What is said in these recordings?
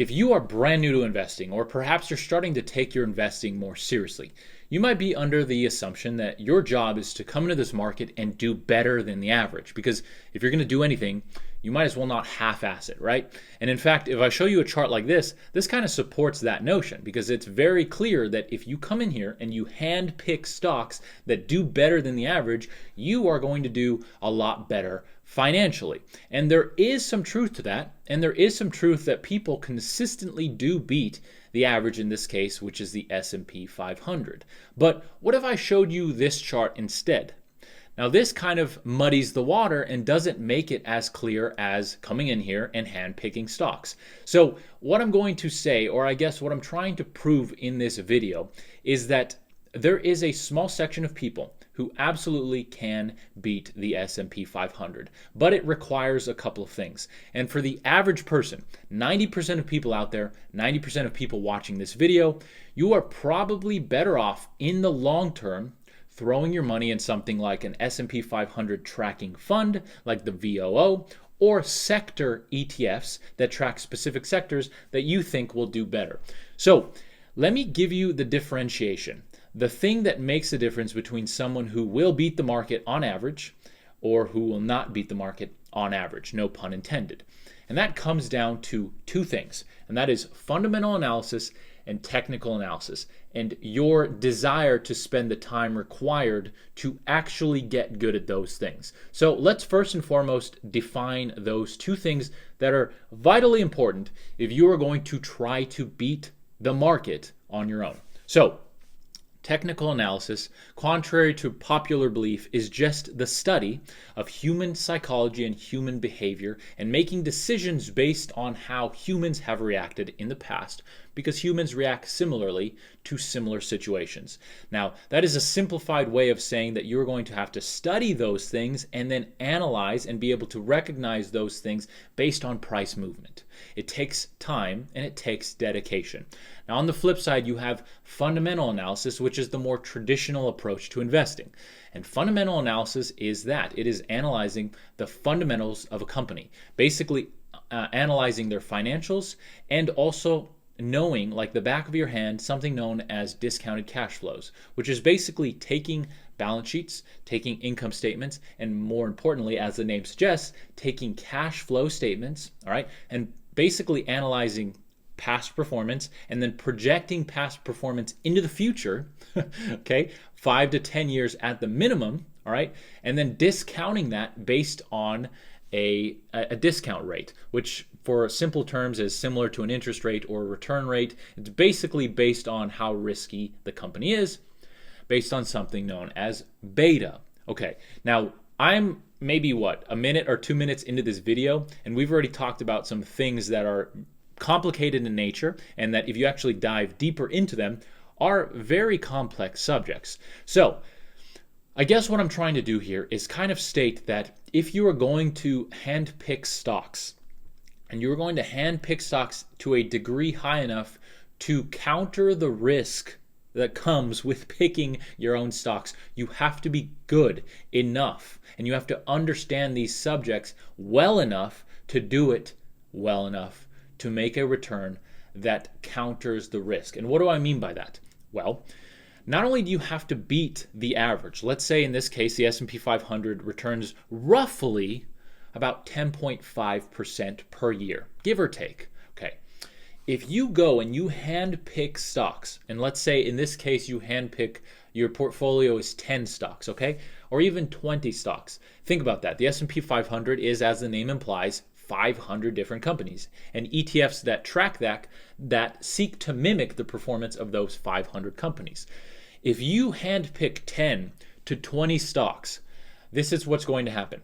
If you are brand new to investing, or perhaps you're starting to take your investing more seriously, you might be under the assumption that your job is to come into this market and do better than the average. Because if you're going to do anything, you might as well not half-ass it, right? And in fact, if I show you a chart like this kind of supports that notion, because it's very clear that if you come in here and you hand pick stocks that do better than the average, you are going to do a lot better financially. And there is some truth to that, and there is some truth that people consistently do beat the average in this case, which is the S&P 500. But what if I showed you this chart instead? Now this kind of muddies the water and doesn't make it as clear as coming in here and hand picking stocks. So what I'm going to say, or I guess what I'm trying to prove in this video, is that there is a small section of people who absolutely can beat the S&P 500, but it requires a couple of things. And for the average person, 90% of people out there, 90% of people watching this video, you are probably better off in the long term throwing your money in something like an S&P 500 tracking fund like the VOO, or sector ETFs that track specific sectors that you think will do better. So let me give you the differentiation. The thing that makes the difference between someone who will beat the market on average or who will not beat the market on average, no pun intended. And that comes down to two things, and that is fundamental analysis and technical analysis, and your desire to spend the time required to actually get good at those things. So let's first and foremost define those two things that are vitally important if you are going to try to beat the market on your own. So technical analysis, contrary to popular belief, is just the study of human psychology and human behavior and making decisions based on how humans have reacted in the past, because humans react similarly to similar situations. Now, that is a simplified way of saying that you're going to have to study those things and then analyze and be able to recognize those things based on price movement. It takes time and it takes dedication. Now, on the flip side, you have fundamental analysis, which is the more traditional approach to investing. And fundamental analysis is that it is analyzing the fundamentals of a company, basically analyzing their financials and also knowing, like the back of your hand, something known as discounted cash flows, which is basically taking balance sheets, taking income statements, and more importantly, as the name suggests, taking cash flow statements, all right, and basically analyzing past performance and then projecting past performance into the future, okay, 5 to 10 years at the minimum, all right, and then discounting that based on a discount rate, which for simple terms is similar to an interest rate or a return rate. It's basically based on how risky the company is, based on something known as beta. Okay, now I'm maybe a minute or 2 minutes into this video, and we've already talked about some things that are complicated in nature, and that if you actually dive deeper into them, are very complex subjects. So I guess what I'm trying to do here is kind of state that if you are going to handpick stocks, and you're going to handpick stocks to a degree high enough to counter the risk that comes with picking your own stocks, you have to be good enough, and you have to understand these subjects well enough to do it well enough to make a return that counters the risk. And what do I mean by that? Well, not only do you have to beat the average, let's say in this case the S&P 500 returns roughly about 10.5% per year, give or take. Okay. If you go and you hand pick stocks, and let's say in this case you hand pick, your portfolio is 10 stocks, okay? Or even 20 stocks. Think about that. The S&P 500 is, as the name implies, 500 different companies, and ETFs that track that seek to mimic the performance of those 500 companies. If you hand pick 10 to 20 stocks, this is what's going to happen.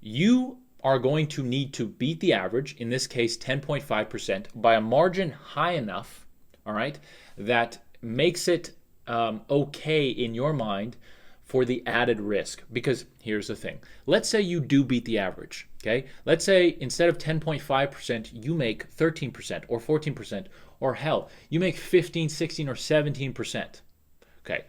You are going to need to beat the average, in this case 10.5%, by a margin high enough, all right, that makes it okay in your mind for the added risk. Because here's the thing. Let's say you do beat the average, okay? Let's say instead of 10.5%, you make 13% or 14%, or hell, you make 15, 16, or 17%. Okay.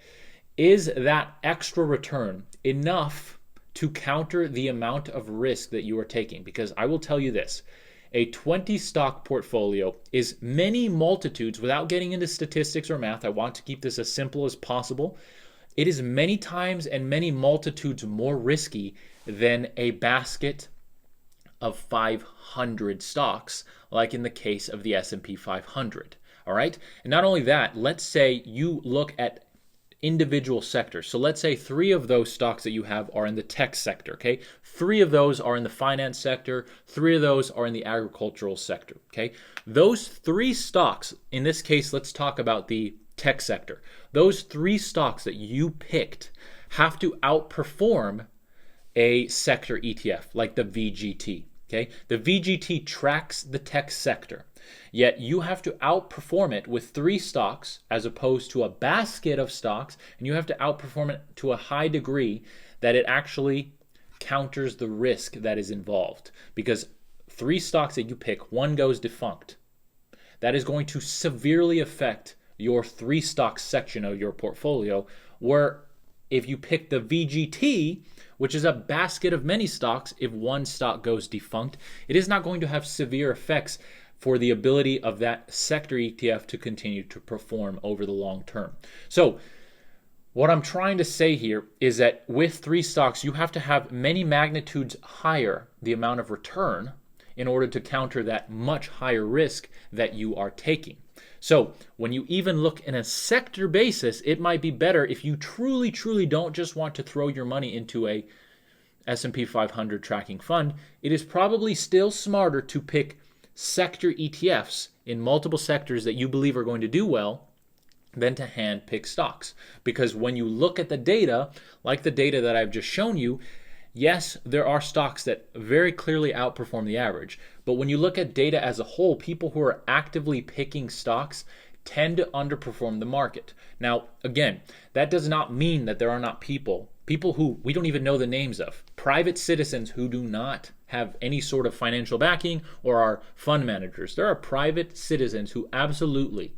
Is that extra return enough to counter the amount of risk that you are taking? Because I will tell you this, a 20 stock portfolio is many multitudes, without getting into statistics or math, I want to keep this as simple as possible. It is many times and many multitudes more risky than a basket of 500 stocks, like in the case of the S&P 500. All right. And not only that, let's say you look at individual sectors. So let's say 3 of those stocks that you have are in the tech sector, okay? 3 of those are in the finance sector, 3 of those are in the agricultural sector, okay? Those 3 stocks, in this case, let's talk about the tech sector. Those 3 stocks that you picked have to outperform a sector ETF like the VGT, okay? The VGT tracks the tech sector. Yet you have to outperform it with 3 stocks as opposed to a basket of stocks, and you have to outperform it to a high degree that it actually counters the risk that is involved. Because 3 stocks that you pick, 1 goes defunct. That is going to severely affect your 3 stock section of your portfolio, where if you pick the VGT, which is a basket of many stocks, if 1 stock goes defunct, it is not going to have severe effects for the ability of that sector ETF to continue to perform over the long term. So what I'm trying to say here is that with 3 stocks, you have to have many magnitudes higher the amount of return in order to counter that much higher risk that you are taking. So when you even look in a sector basis, it might be better if you truly, truly don't just want to throw your money into a S&P 500 tracking fund. It is probably still smarter to pick sector ETFs in multiple sectors that you believe are going to do well than to hand pick stocks. Because when you look at the data, like the data that I've just shown you, yes, there are stocks that very clearly outperform the average. But when you look at data as a whole, people who are actively picking stocks tend to underperform the market. Now, again, that does not mean that there are not people who we don't even know the names of, private citizens who do not have any sort of financial backing or are fund managers. There are private citizens who absolutely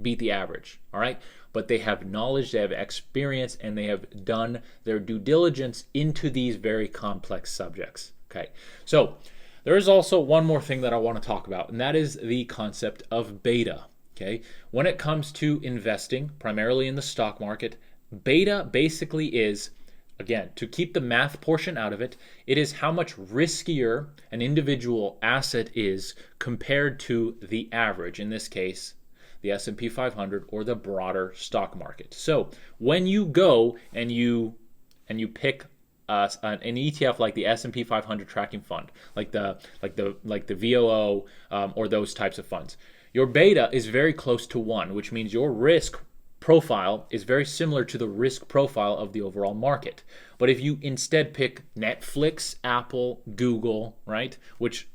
beat the average, all right? But they have knowledge, they have experience, and they have done their due diligence into these very complex subjects, okay? So there is also one more thing that I want to talk about, and that is the concept of beta, okay? When it comes to investing, primarily in the stock market, beta basically is, again, to keep the math portion out of it, it is how much riskier an individual asset is compared to the average, in this case, the S&P 500 or the broader stock market. So when you go and you pick an ETF like the S&P 500 tracking fund, like the VOO or those types of funds, your beta is very close to 1, which means your risk profile is very similar to the risk profile of the overall market. But if you instead pick Netflix, Apple, Google, right, which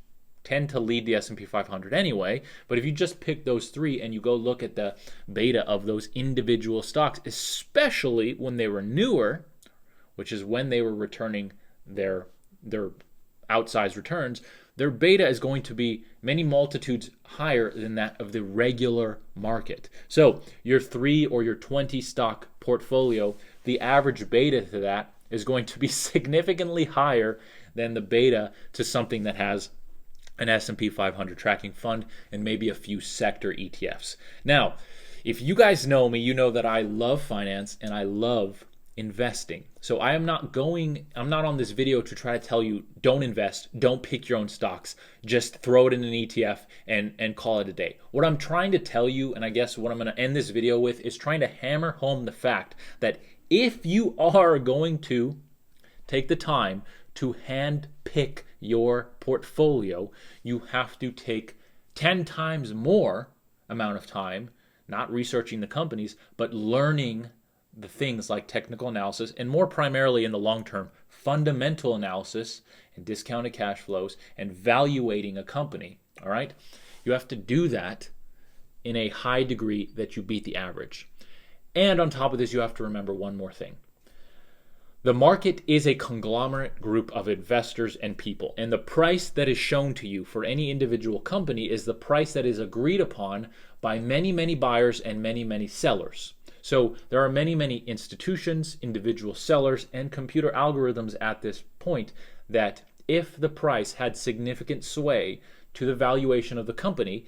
tend to lead the S&P 500 anyway, but if you just pick those 3 and you go look at the beta of those individual stocks, especially when they were newer, which is when they were returning their outsized returns, their beta is going to be many multitudes higher than that of the regular market. So your 3 or your 20 stock portfolio, the average beta to that is going to be significantly higher than the beta to something that has an S&P 500 tracking fund and maybe a few sector ETFs. Now, if you guys know me, you know that I love finance and I love investing. So I'm not on this video to try to tell you don't invest, don't pick your own stocks, just throw it in an ETF and call it a day. What I'm trying to tell you, and I guess what I'm going to end this video with, is trying to hammer home the fact that if you are going to take the time to hand pick your portfolio, you have to take 10 times more amount of time, not researching the companies, but learning the things like technical analysis, and more primarily in the long term, fundamental analysis and discounted cash flows and valuating a company. All right? You have to do that in a high degree that you beat the average. And on top of this, you have to remember one more thing. The market is a conglomerate group of investors and people, and the price that is shown to you for any individual company is the price that is agreed upon by many, many buyers and many, many sellers. So there are many, many institutions, individual sellers, and computer algorithms at this point that if the price had significant sway to the valuation of the company.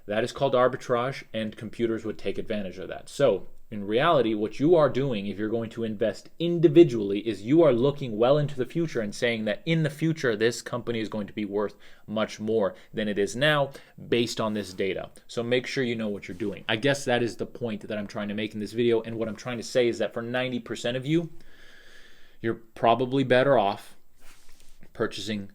That is called arbitrage, and computers would take advantage of that. So in reality, what you are doing if you're going to invest individually is you are looking well into the future and saying that in the future, this company is going to be worth much more than it is now based on this data. So make sure you know what you're doing. I guess that is the point that I'm trying to make in this video. And what I'm trying to say is that for 90% of you, you're probably better off purchasing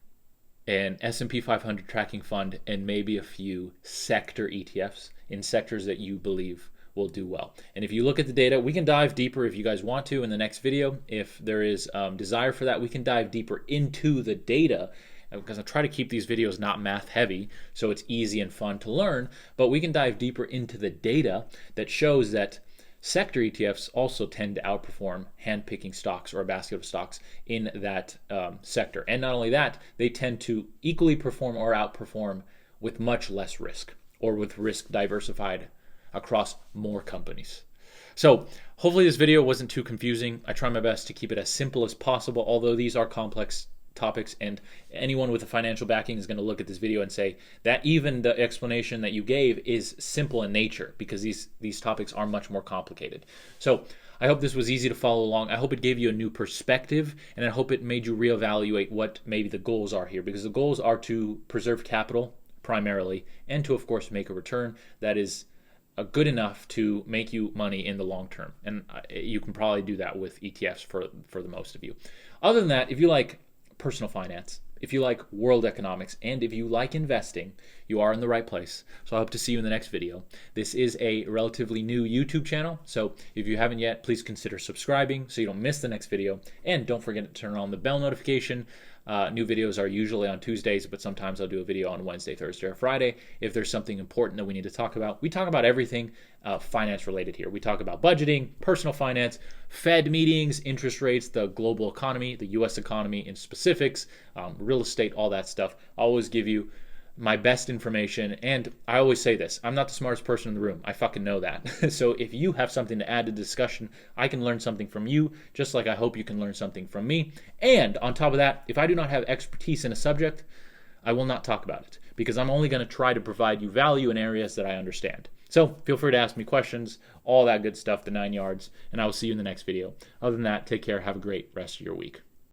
an S&P 500 tracking fund and maybe a few sector ETFs in sectors that you believe will do well. And if you look at the data, we can dive deeper if you guys want to in the next video. If there is desire for that, we can dive deeper into the data, because I try to keep these videos not math heavy so it's easy and fun to learn, but we can dive deeper into the data that shows that sector ETFs also tend to outperform hand-picking stocks or a basket of stocks in that sector. And not only that, they tend to equally perform or outperform with much less risk, or with risk diversified across more companies. So hopefully this video wasn't too confusing. I try my best to keep it as simple as possible, although these are complex topics, and anyone with a financial backing is going to look at this video and say that even the explanation that you gave is simple in nature, because these topics are much more complicated. So I hope this was easy to follow along. I hope it gave you a new perspective, and I hope it made you reevaluate what maybe the goals are here, because the goals are to preserve capital primarily, and to of course make a return that is good enough to make you money in the long term. And you can probably do that with ETFs for the most of you. Other than that, if you like personal finance, if you like world economics, and if you like investing, you are in the right place. So I hope to see you in the next video. This is a relatively new YouTube channel, so if you haven't yet, please consider subscribing so you don't miss the next video. And don't forget to turn on the bell notification. New videos are usually on Tuesdays, but sometimes I'll do a video on Wednesday, Thursday, or Friday if there's something important that we need to talk about. We talk about everything finance related here. We talk about budgeting, personal finance, Fed meetings, interest rates, the global economy, the US economy in specifics, real estate, all that stuff. I'll always give you my best information, and I always say this, I'm not the smartest person in the room. I fucking know that. So if you have something to add to the discussion, I can learn something from you, just like I hope you can learn something from me. And on top of that, if I do not have expertise in a subject, I will not talk about it, because I'm only going to try to provide you value in areas that I understand. So feel free to ask me questions, all that good stuff, the 9 yards, and I will see you in the next video. Other than that, take care, have a great rest of your week.